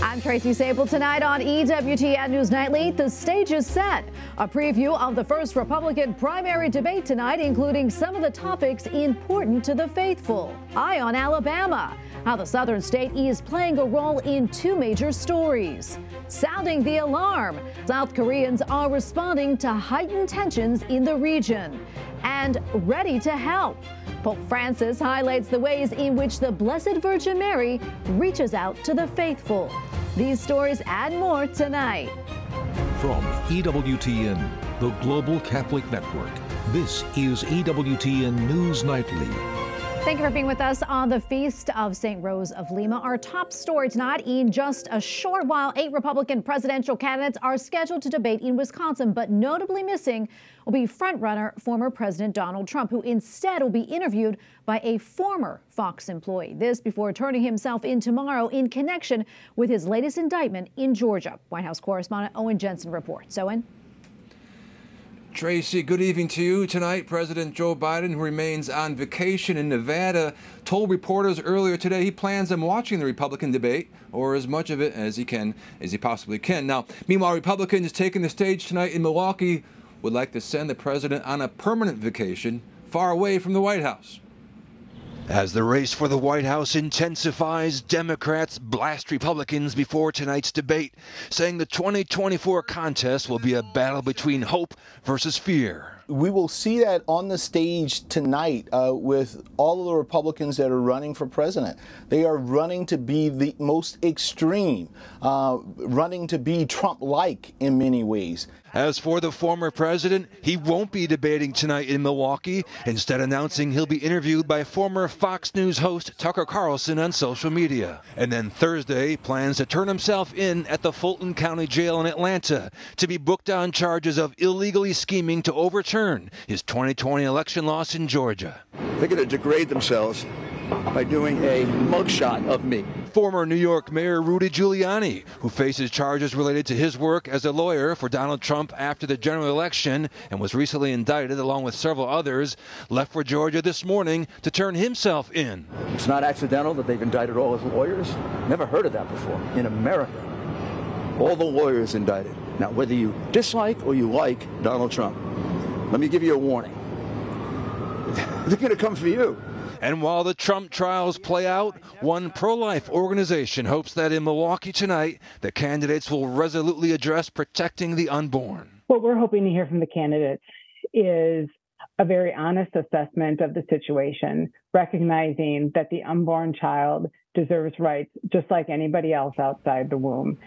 I'm Tracy Sable. Tonight on EWTN News Nightly, the stage is set. A preview of the first Republican primary debate tonight, including some of the topics important to the faithful. Eye on Alabama, how the southern state is playing a role in two major stories. Sounding the alarm, South Koreans are responding to heightened tensions in the region. And ready to help. Pope Francis highlights the ways in which the Blessed Virgin Mary reaches out to the faithful. These stories and more tonight. From EWTN, the Global Catholic Network, this is EWTN News Nightly. Thank you for being with us on the Feast of St. Rose of Lima. Our top story tonight: in just a short while, 8 Republican presidential candidates are scheduled to debate in Wisconsin, but notably missing will be frontrunner former President Donald Trump, who instead will be interviewed by a former Fox employee. This before turning himself in tomorrow in connection with his latest indictment in Georgia. White House correspondent Owen Jensen reports. Owen? Tracy, good evening to you. Tonight, President Joe Biden, who remains on vacation in Nevada, told reporters earlier today he plans on watching the Republican debate, or as much of it as he possibly can. Now, meanwhile, Republicans taking the stage tonight in Milwaukee would like to send the president on a permanent vacation far away from the White House. As the race for the White House intensifies, Democrats blast Republicans before tonight's debate, saying the 2024 contest will be a battle between hope versus fear. We will see that on the stage tonight with all of the Republicans that are running for president. They are running to be the most extreme, running to be Trump-like in many ways. As for the former president, he won't be debating tonight in Milwaukee, instead announcing he'll be interviewed by former Fox News host Tucker Carlson on social media. And then Thursday, plans to turn himself in at the Fulton County Jail in Atlanta to be booked on charges of illegally scheming to overturn his 2020 election loss in Georgia. They're going to degrade themselves by doing a mugshot of me. Former New York Mayor Rudy Giuliani, who faces charges related to his work as a lawyer for Donald Trump after the general election and was recently indicted along with several others, left for Georgia this morning to turn himself in. It's not accidental that they've indicted all his lawyers. Never heard of that before. In America, all the lawyers indicted. Now, whether you dislike or you like Donald Trump, let me give you a warning. They're going to come for you. And while the Trump trials play out, one pro-life organization hopes that in Milwaukee tonight, the candidates will resolutely address protecting the unborn. What we're hoping to hear from the candidates is a very honest assessment of the situation, recognizing that the unborn child deserves rights just like anybody else outside the womb.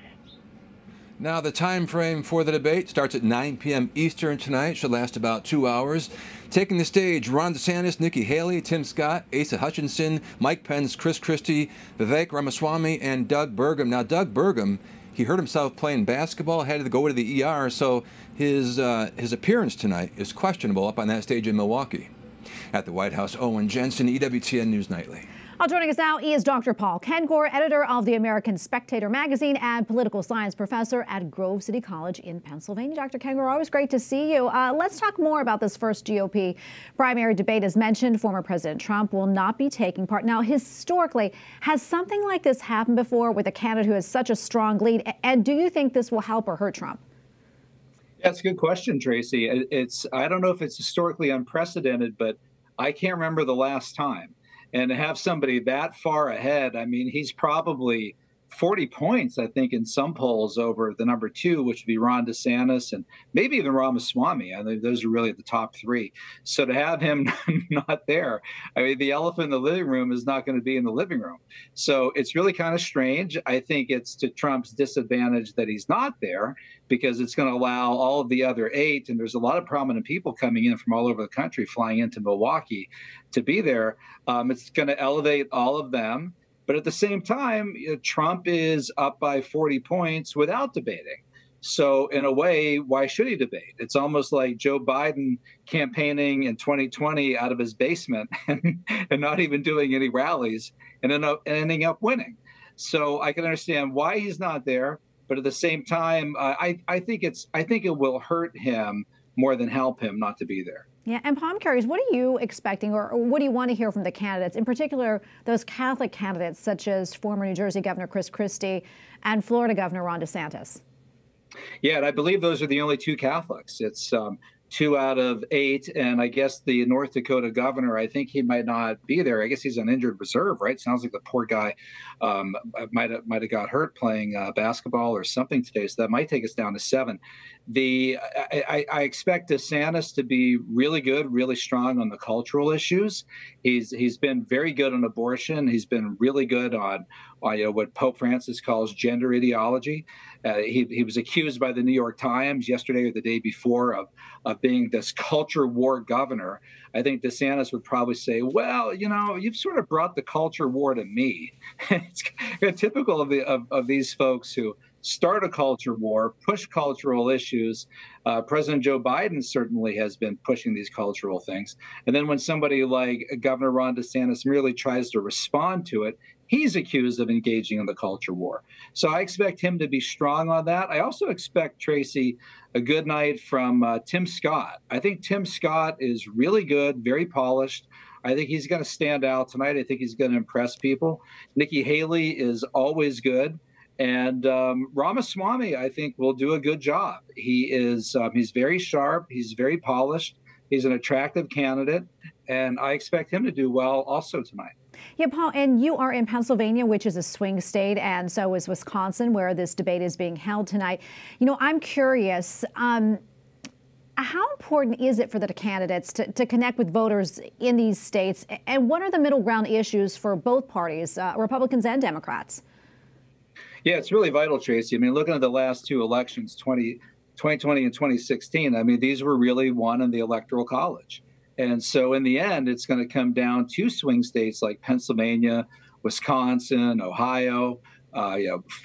Now, the time frame for the debate starts at 9 p.m. Eastern tonight. Should last about 2 hours. Taking the stage, Ron DeSantis, Nikki Haley, Tim Scott, Asa Hutchinson, Mike Pence, Chris Christie, Vivek Ramaswamy, and Doug Burgum. Now, Doug Burgum, he hurt himself playing basketball, had to go to the ER, so his appearance tonight is questionable up on that stage in Milwaukee. At the White House, Owen Jensen, EWTN News Nightly. Joining us now is Dr. Paul Kengor, editor of the American Spectator magazine and political science professor at Grove City College in Pennsylvania. Dr. Kengor, always great to see you. Let's talk more about this first GOP primary debate. As mentioned, former President Trump will not be taking part. Now, historically, has something like this happened before with a candidate who has such a strong lead? And do you think this will help or hurt Trump? That's a good question, Tracy. I don't know if it's historically unprecedented, but I can't remember the last time. And to have somebody that far ahead, I mean, he's probably 40 points, I think, in some polls over the number 2, which would be Ron DeSantis and maybe even Ramaswamy. I think those are really the top 3. So to have him not there, I mean, the elephant in the living room is not going to be in the living room. So it's really kind of strange. I think it's to Trump's disadvantage that he's not there, because it's going to allow all of the other 8, and there's a lot of prominent people coming in from all over the country flying into Milwaukee to be there. It's going to elevate all of them. But at the same time, Trump is up by 40 points without debating. So in a way, why should he debate? It's almost like Joe Biden campaigning in 2020 out of his basement and not even doing any rallies and ending up winning. So I can understand why he's not there. But at the same time, I think it will hurt him more than help him not to be there. Yeah, and Paul, I'm curious, what are you expecting or what do you want to hear from the candidates, in particular those Catholic candidates such as former New Jersey Governor Chris Christie and Florida Governor Ron DeSantis? Yeah, and I believe those are the only two Catholics. It's 2 out of 8, and I guess the North Dakota governor, I think he might not be there. I guess he's on injured reserve, right? Sounds like the poor guy might have got hurt playing basketball or something today, so that might take us down to 7. I expect DeSantis to be really good, really strong on the cultural issues. He's been very good on abortion. He's been really good on what Pope Francis calls gender ideology. He was accused by the New York Times yesterday or the day before of being this culture war governor. I think DeSantis would probably say, well, you've sort of brought the culture war to me. It's typical of these folks who start a culture war, push cultural issues. President Joe Biden certainly has been pushing these cultural things. And then when somebody like Governor Ron DeSantis merely tries to respond to it, he's accused of engaging in the culture war. So I expect him to be strong on that. I also expect, Tracy, a good night from Tim Scott. I think Tim Scott is really good, very polished. I think he's going to stand out tonight. I think he's going to impress people. Nikki Haley is always good. And Ramaswamy, I think, will do a good job. He's very sharp. He's very polished. He's an attractive candidate. And I expect him to do well also tonight. Yeah, Paul, and you are in Pennsylvania, which is a swing state, and so is Wisconsin, where this debate is being held tonight. I'm curious, how important is it for the candidates to connect with voters in these states? And what are the middle ground issues for both parties, Republicans and Democrats? Yeah, it's really vital, Tracy. I mean, looking at the last 2 elections, 2020 and 2016, I mean, these were really won in the Electoral College. And so in the end, it's going to come down to swing states like Pennsylvania, Wisconsin, Ohio,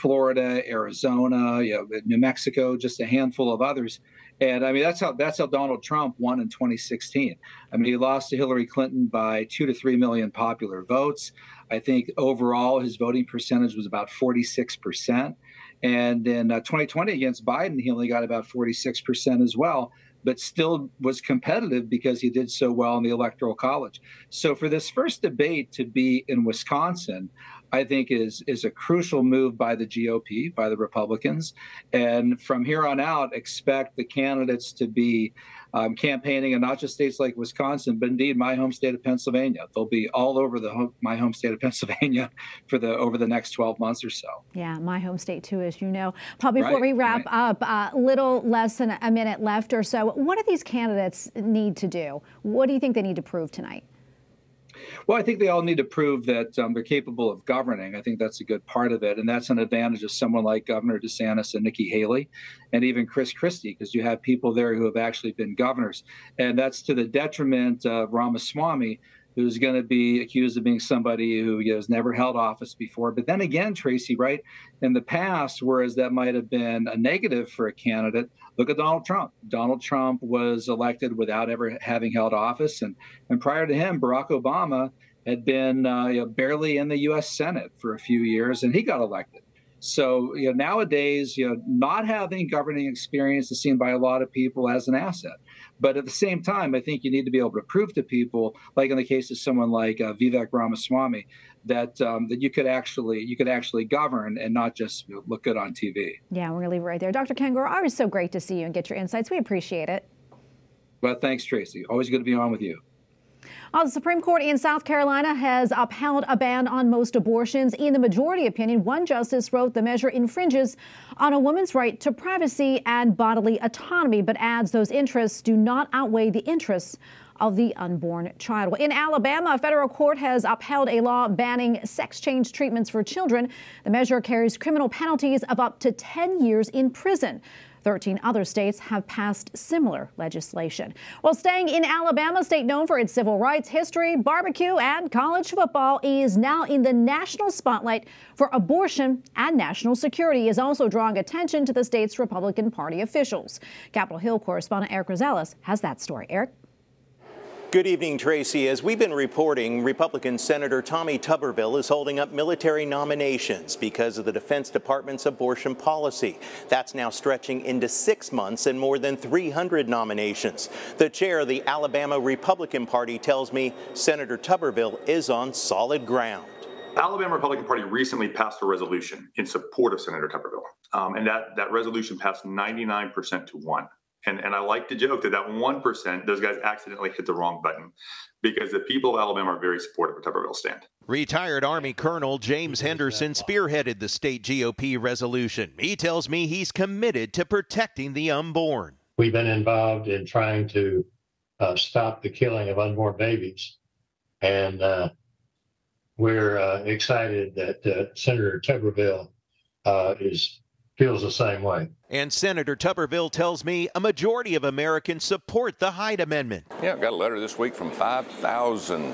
Florida, Arizona, New Mexico, just a handful of others. And I mean, that's how Donald Trump won in 2016. I mean, he lost to Hillary Clinton by 2 to 3 million popular votes. I think overall his voting percentage was about 46%. And in 2020 against Biden, he only got about 46% as well, but still was competitive because he did so well in the Electoral College. So for this first debate to be in Wisconsin, I think is a crucial move by the GOP, by the Republicans. And from here on out, expect the candidates to be campaigning in not just states like Wisconsin, but indeed my home state of Pennsylvania. They'll be all over my home state of Pennsylvania over the next 12 months or so. Yeah, my home state too, as you know. Paul, before we wrap up, little less than a minute left or so, what do these candidates need to do? What do you think they need to prove tonight? Well, I think they all need to prove that they're capable of governing. I think that's a good part of it. And that's an advantage of someone like Governor DeSantis and Nikki Haley and even Chris Christie, because you have people there who have actually been governors. And that's to the detriment of Ramaswamy, who's going to be accused of being somebody who has never held office before. But then again, Tracy, right, in the past, whereas that might have been a negative for a candidate, look at Donald Trump. Donald Trump was elected without ever having held office. And prior to him, Barack Obama had been barely in the U.S. Senate for a few years, and he got elected. So nowadays, not having governing experience is seen by a lot of people as an asset. But at the same time, I think you need to be able to prove to people, like in the case of someone like Vivek Ramaswamy, that you could actually govern and not just look good on TV. Yeah, we're going to leave it right there. Dr. Kengor, always so great to see you and get your insights. We appreciate it. Well, thanks, Tracy. Always good to be on with you. The Supreme Court in South Carolina has upheld a ban on most abortions. In the majority opinion, one justice wrote the measure infringes on a woman's right to privacy and bodily autonomy, but adds those interests do not outweigh the interests of the unborn child. In Alabama, a federal court has upheld a law banning sex change treatments for children. The measure carries criminal penalties of up to 10 years in prison. 13 other states have passed similar legislation. Well, staying in Alabama, a state known for its civil rights, history, barbecue, and college football, is now in the national spotlight for abortion, and national security is also drawing attention to the state's Republican Party officials. Capitol Hill correspondent Eric Rosales has that story. Eric? Good evening, Tracy. As we've been reporting, Republican Senator Tommy Tuberville is holding up military nominations because of the Defense Department's abortion policy. That's now stretching into 6 months and more than 300 nominations. The chair of the Alabama Republican Party tells me Senator Tuberville is on solid ground. The Alabama Republican Party recently passed a resolution in support of Senator Tuberville, and that resolution passed 99% to 1. And I like to joke that 1%, those guys accidentally hit the wrong button because the people of Alabama are very supportive of Tuberville's stand. Retired Army Colonel James Henderson spearheaded the state GOP resolution. He tells me he's committed to protecting the unborn. We've been involved in trying to stop the killing of unborn babies. And we're excited that Senator Tuberville feels the same way. And Senator Tuberville tells me a majority of Americans support the Hyde Amendment. Yeah, I got a letter this week from 5,000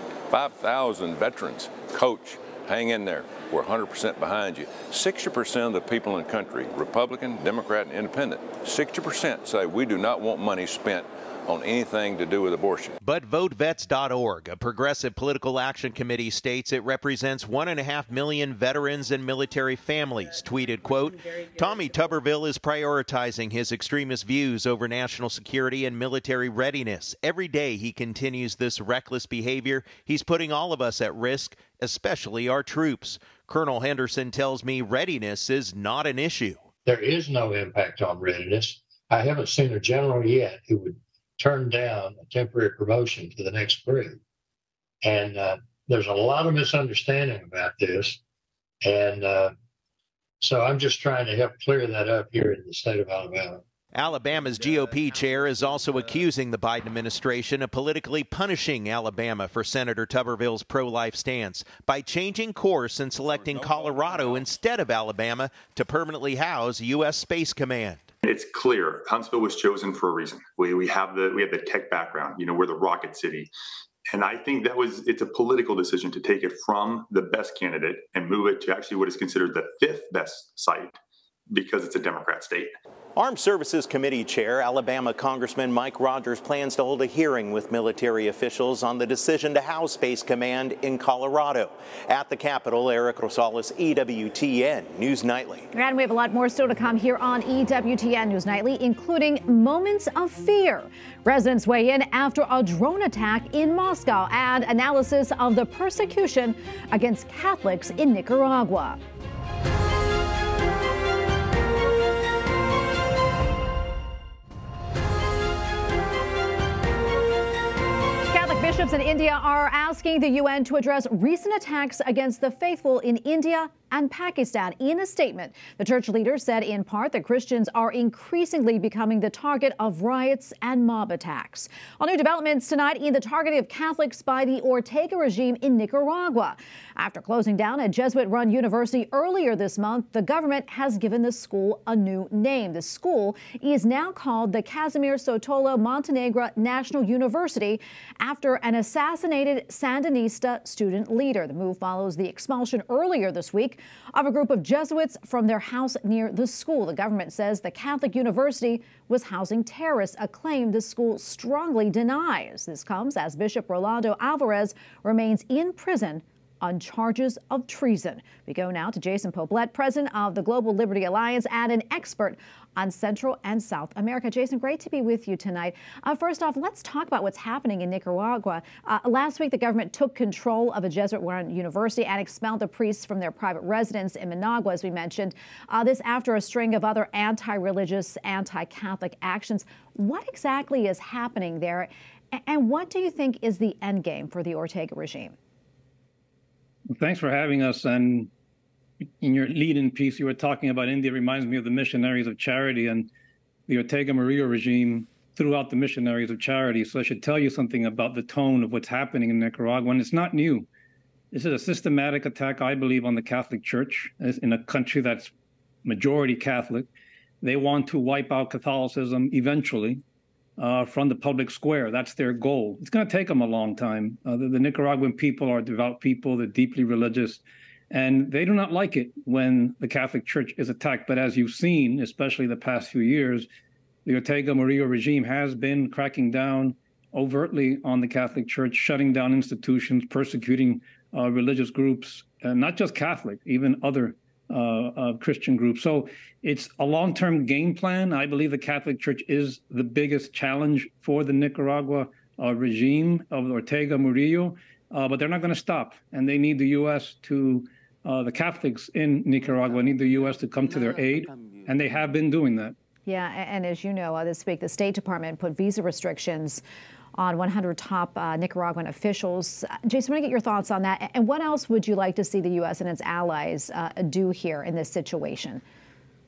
veterans. Coach, hang in there. We're 100% behind you. 60% of the people in the country, Republican, Democrat, and Independent, 60% say we do not want money spent on anything to do with abortion. But VoteVets.org, a progressive political action committee, states it represents 1.5 million veterans and military families. Tweeted, quote, Tommy Tuberville is prioritizing his extremist views over national security and military readiness. Every day he continues this reckless behavior. He's putting all of us at risk, especially our troops. Colonel Henderson tells me readiness is not an issue. There is no impact on readiness. I haven't seen a general yet who would turn down a temporary promotion to the next grade. And there's a lot of misunderstanding about this. And so I'm just trying to help clear that up here in the state of Alabama. Alabama's GOP chair is also accusing the Biden administration of politically punishing Alabama for Senator Tuberville's pro-life stance by changing course and selecting Colorado instead of Alabama to permanently house U.S. Space Command. It's clear Huntsville was chosen for a reason. We have the tech background. You know, we're the rocket city. And I think it's a political decision to take it from the best candidate and move it to actually what is considered the 5th best site because it's a Democrat state. Armed Services Committee Chair, Alabama Congressman Mike Rogers plans to hold a hearing with military officials on the decision to house Space Command in Colorado. At the Capitol, Eric Rosales, EWTN News Nightly. And we have a lot more still to come here on EWTN News Nightly, including moments of fear. Residents weigh in after a drone attack in Moscow and analysis of the persecution against Catholics in Nicaragua. Bishops in India are asking the UN to address recent attacks against the faithful in India and Pakistan. In a statement, the church leader said in part that Christians are increasingly becoming the target of riots and mob attacks. On new developments tonight in the targeting of Catholics by the Ortega regime in Nicaragua. After closing down a Jesuit-run university earlier this month, the government has given the school a new name. The school is now called the Casimir Sotolo Montenegro National University after an assassinated Sandinista student leader. The move follows the expulsion earlier this week of a group of Jesuits from their house near the school. The government says the Catholic university was housing terrorists, a claim the school strongly denies. This comes as Bishop Rolando Alvarez remains in prison on charges of treason. We go now to Jason Poblete, president of the Global Liberty Alliance and an expert on Central and South America. Jason, great to be with you tonight. First off, let's talk about what's happening in Nicaragua. Last week, the government took control of a Jesuit-run university and expelled the priests from their private residence in Managua, as we mentioned. This after a string of other anti-religious, anti-Catholic actions. What exactly is happening there, and what do you think is the end game for the Ortega regime? Well, thanks for having us. And in your lead-in piece, you were talking about India. Reminds me of the Missionaries of Charity and the Ortega Murillo regime threw out the Missionaries of Charity. So I should tell you something about the tone of what's happening in Nicaragua. And it's not new. This is a systematic attack, I believe, on the Catholic Church in a country that's majority Catholic. They want to wipe out Catholicism eventually from the public square. That's their goal. It's going to take them a long time. The Nicaraguan people are devout people. They're deeply religious. And they do not like it when the Catholic Church is attacked. But as you've seen, especially the past few years, the Ortega Murillo regime has been cracking down overtly on the Catholic Church, shutting down institutions, persecuting religious groups, not just Catholic, even other Christian groups. So it's a long-term game plan. I believe the Catholic Church is the biggest challenge for the Nicaragua regime of Ortega Murillo, but they're not going to stop. And they need the U.S. to, the Catholics in Nicaragua need the U.S. to come to their aid, and they have been doing that. Yeah, and as you know, this week the State Department put visa restrictions on 100 top Nicaraguan officials. Jason, I want to get your thoughts on that. And what else would you like to see the U.S. and its allies do here in this situation?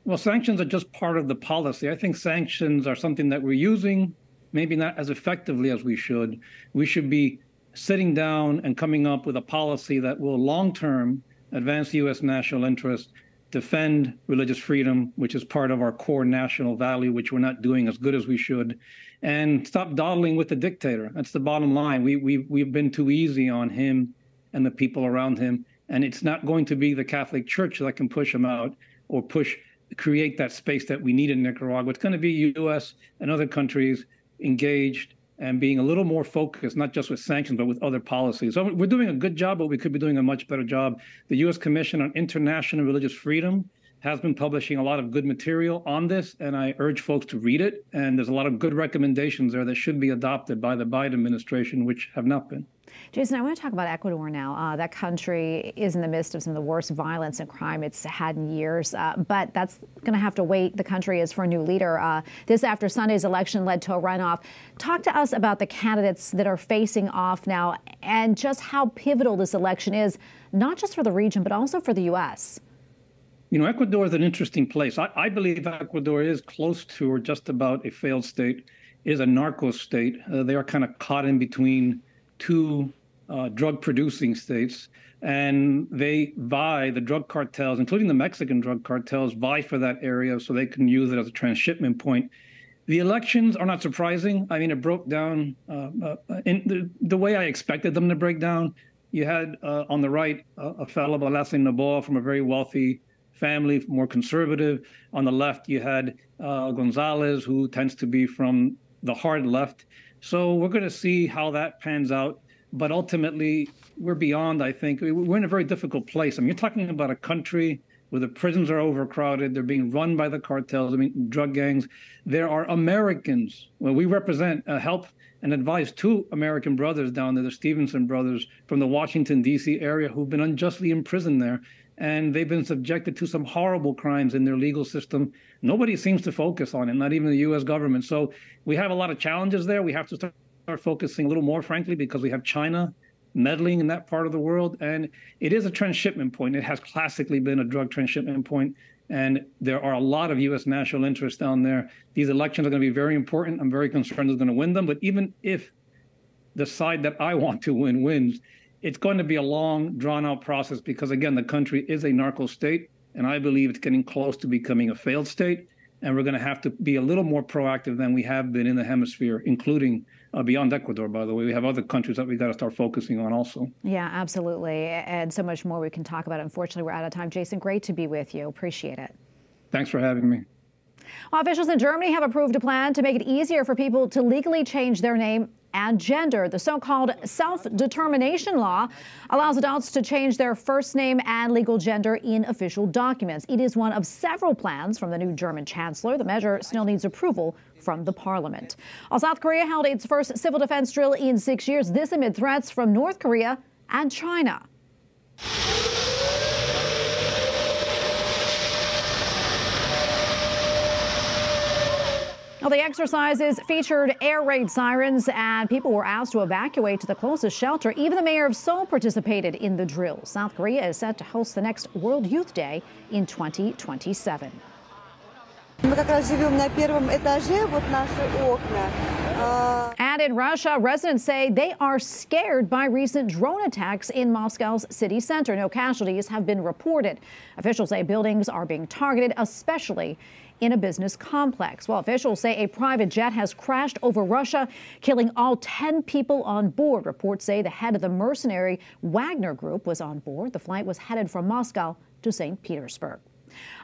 Well, sanctions are just part of the policy. I think sanctions are something that we're using, maybe not as effectively as we should. We should be sitting down and coming up with a policy that will long-term advance U.S. national interest, defend religious freedom, which is part of our core national value, which we're not doing as good as we should, and stop dawdling with the dictator. That's the bottom line. We've been too easy on him and the people around him, and it's not going to be the Catholic Church that can push him out or create that space that we need in Nicaragua. It's going to be U.S. and other countries engaged and being a little more focused, not just with sanctions, but with other policies. So we're doing a good job, but we could be doing a much better job. The U.S. Commission on International Religious Freedom has been publishing a lot of good material on this, and I urge folks to read it. And there's a lot of good recommendations there that should be adopted by the Biden administration, which have not been. Jason, I want to talk about Ecuador now. That country is in the midst of some of the worst violence and crime it's had in years, but that's going to have to wait. The country is for a new leader. This after Sunday's election led to a runoff. Talk to us about the candidates that are facing off now and just how pivotal this election is, not just for the region, but also for the U.S. You know, Ecuador is an interesting place. I believe Ecuador is close to or just about a failed state, is a narco state. They are kind of caught in between two drug-producing states, and they vie, the drug cartels, including the Mexican drug cartels, vie for that area so they can use it as a transshipment point. The elections are not surprising. I mean, it broke down in the way I expected them to break down. You had on the right a fellow, Balase Noboa, from a very wealthy family, more conservative. On the left, you had Gonzalez, who tends to be from the hard left. So we're going to see how that pans out. But ultimately, we're beyond, I think. We're in a very difficult place. I mean, you're talking about a country where the prisons are overcrowded. They're being run by the cartels, I mean, drug gangs. There are Americans. Well, we represent, help and advise two American brothers down there, the Stevenson brothers from the Washington, D.C. area, who've been unjustly imprisoned there. And they've been subjected to some horrible crimes in their legal system. Nobody seems to focus on it, not even the U.S. government. So we have a lot of challenges there. We have to start focusing a little more, frankly, because we have China meddling in that part of the world. And it is a transshipment point. It has classically been a drug transshipment point. And there are a lot of U.S. national interests down there. These elections are going to be very important. I'm very concerned who's going to win them. But even if the side that I want to win wins, it's going to be a long, drawn-out process because, again, the country is a narco state, and I believe it's getting close to becoming a failed state, and we're going to have to be a little more proactive than we have been in the hemisphere, including beyond Ecuador, by the way. We have other countries that we've got to start focusing on also. Yeah, absolutely, and so much more we can talk about. Unfortunately, we're out of time. Jason, great to be with you. Appreciate it. Thanks for having me. Well, officials in Germany have approved a plan to make it easier for people to legally change their name and gender. The so-called self-determination law allows adults to change their first name and legal gender in official documents. It is one of several plans from the new German chancellor. The measure still needs approval from the parliament. While South Korea held its first civil defense drill in 6 years, this amid threats from North Korea and China. Well, the exercises featured air raid sirens, and people were asked to evacuate to the closest shelter. Even the mayor of Seoul participated in the drill. South Korea is set to host the next World Youth Day in 2027. And in Russia, residents say they are scared by recent drone attacks in Moscow's city center. No casualties have been reported. Officials say buildings are being targeted, especially in a business complex. While officials say a private jet has crashed over Russia, killing all 10 people on board. Reports say the head of the mercenary Wagner Group was on board. The flight was headed from Moscow to St. Petersburg.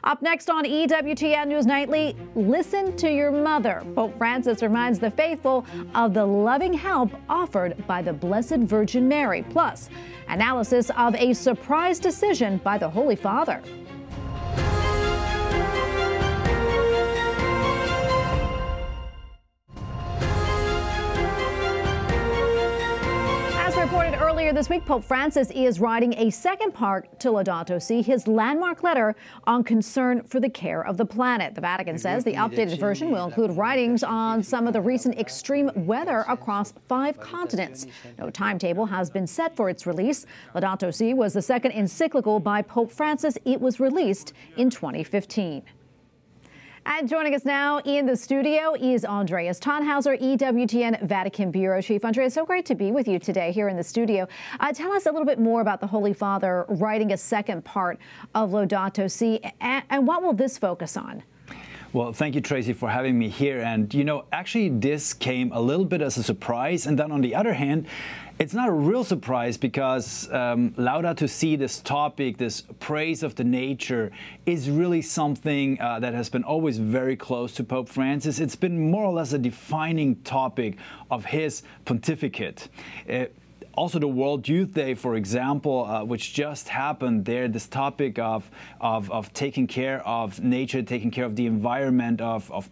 Up next on EWTN News Nightly, listen to your mother. Pope Francis reminds the faithful of the loving help offered by the Blessed Virgin Mary. Plus, analysis of a surprise decision by the Holy Father. Reported earlier this week, Pope Francis is writing a second part to Laudato Si, his landmark letter on concern for the care of the planet. The Vatican says the updated version will include writings on some of the recent extreme weather across 5 continents. No timetable has been set for its release. Laudato Si was the second encyclical by Pope Francis. It was released in 2015. And joining us now in the studio is Andreas Thonhauser, EWTN Vatican Bureau Chief. Andreas, so great to be with you today here in the studio. Tell us a little bit more about the Holy Father writing a second part of Laudato Si, and what will this focus on? Well, thank you, Tracy, for having me here. And, you know, actually, this came a little bit as a surprise. And then on the other hand, it's not a real surprise because Laudato Si, this topic, this praise of the nature, is really something that has been always very close to Pope Francis. It's been more or less a defining topic of his pontificate. Also, the World Youth Day, for example, which just happened there, this topic of taking care of nature, taking care of the environment, of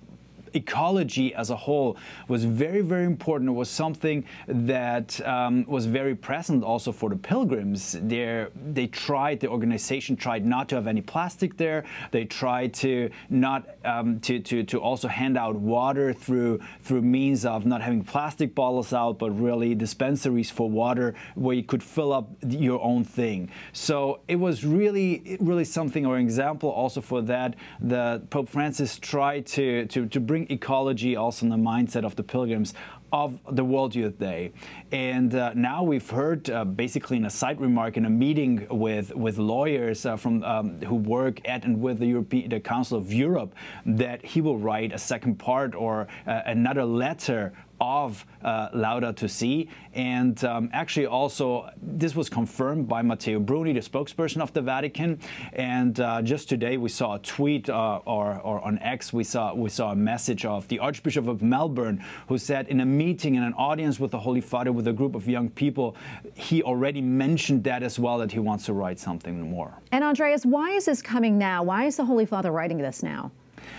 ecology as a whole was very, very important. It was something that was very present also for the pilgrims. The organization tried not to have any plastic there. They tried to not to also hand out water through means of not having plastic bottles out, but really dispensaries for water where you could fill up your own thing. So it was really something, or an example also for that. The Pope Francis tried to bring ecology also in the mindset of the pilgrims of the World Youth Day. And now we've heard basically in a side remark in a meeting with lawyers who work at and with the Council of Europe that he will write a second part or another letter of Laudato Si. And actually also this was confirmed by Matteo Bruni, the spokesperson of the Vatican. And just today we saw a tweet or on X we saw a message of the Archbishop of Melbourne, who said in a meeting, in an audience with the Holy Father, with a group of young people, he already mentioned that as well, that he wants to write something more. And Andreas, why is this coming now? Why is the Holy Father writing this now?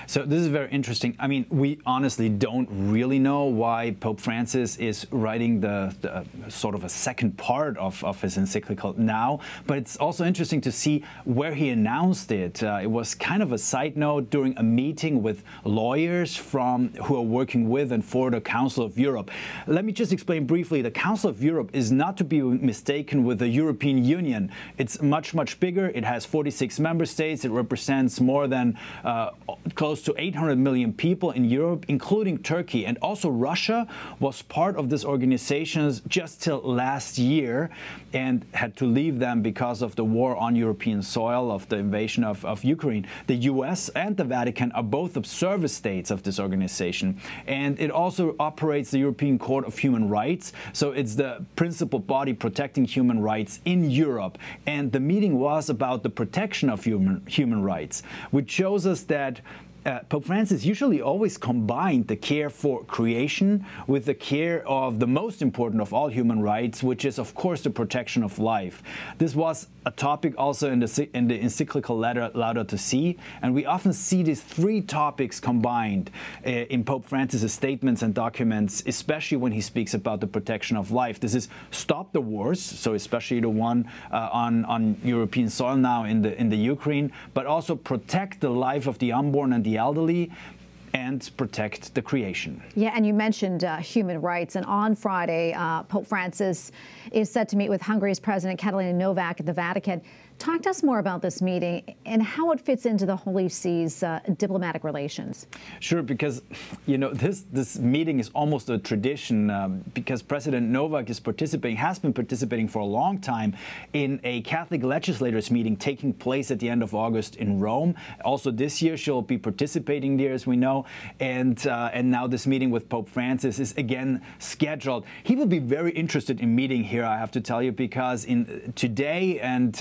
So this is very interesting. I mean, we honestly don't really know why Pope Francis is writing the sort of a second part of his encyclical now, but it's also interesting to see where he announced it. It was kind of a side note during a meeting with lawyers who are working with and for the Council of Europe. Let me just explain briefly. The Council of Europe is not to be mistaken with the European Union. It's much, much bigger. It has 46 member states. It represents more than close to 800 million people in Europe, including Turkey. And also Russia was part of this organization just till last year and had to leave them because of the war on European soil, of the invasion of Ukraine. The US and the Vatican are both observer states of this organization. And it also operates the European Court of Human Rights. So it's the principal body protecting human rights in Europe. And the meeting was about the protection of human rights, which shows us that Pope Francis usually always combined the care for creation with the care of the most important of all human rights, which is, of course, the protection of life. This was a topic also in the encyclical letter Laudato Si, and we often see these three topics combined in Pope Francis's statements and documents, especially when he speaks about the protection of life. This is stop the wars, so especially the one on European soil now in the Ukraine, but also protect the life of the unborn and the elderly, and protect the creation. Yeah, and you mentioned human rights, and on Friday, Pope Francis is set to meet with Hungary's President Catalina Novak at the Vatican. Talk to us more about this meeting and how it fits into the Holy See's diplomatic relations. Sure, because, you know, this meeting is almost a tradition because President Novak has been participating for a long time in a Catholic legislators meeting taking place at the end of August in Rome. Also this year she'll be participating there, as we know, and now this meeting with Pope Francis is again scheduled. He will be very interested in meeting here, I have to tell you, because today and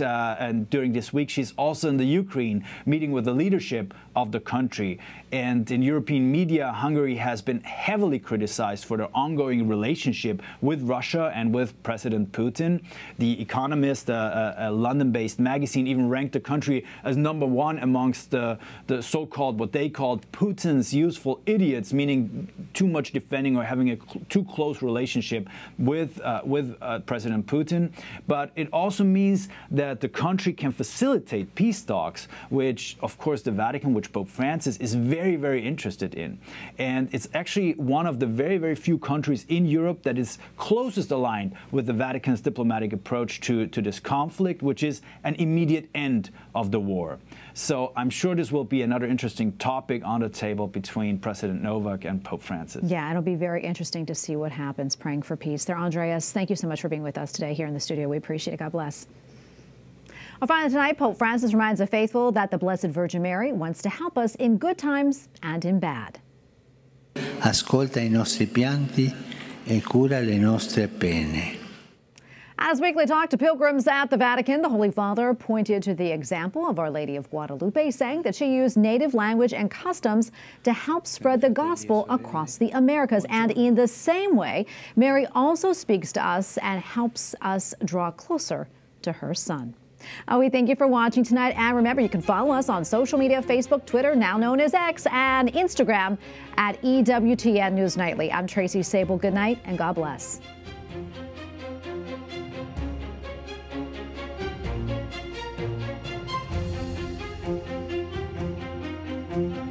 And during this week, she's also in the Ukraine, meeting with the leadership of the country. And in European media, Hungary has been heavily criticized for their ongoing relationship with Russia and with President Putin. The Economist, a London-based magazine, even ranked the country as #1 amongst the so-called, what they called Putin's useful idiots, meaning too much defending or having a too close relationship with President Putin. But it also means that the country can facilitate peace talks, which, of course, the Vatican, which Pope Francis is very, very interested in. And it's actually one of the very, very few countries in Europe that is closest aligned with the Vatican's diplomatic approach to this conflict, which is an immediate end of the war. So I'm sure this will be another interesting topic on the table between President Novak and Pope Francis. Yeah, it'll be very interesting to see what happens, praying for peace. There, Andreas, thank you so much for being with us today here in the studio. We appreciate it. God bless. Finally tonight, Pope Francis reminds the faithful that the Blessed Virgin Mary wants to help us in good times and in bad. Ascolta i nostri pianti e cura le nostre pene. As weekly talk to pilgrims at the Vatican, the Holy Father pointed to the example of Our Lady of Guadalupe, saying that she used native language and customs to help spread the gospel across the Americas. And in the same way, Mary also speaks to us and helps us draw closer to her Son. We thank you for watching tonight. And remember, you can follow us on social media, Facebook, Twitter, now known as X, and Instagram at EWTN News Nightly. I'm Tracy Sable. Good night and God bless. Thank you.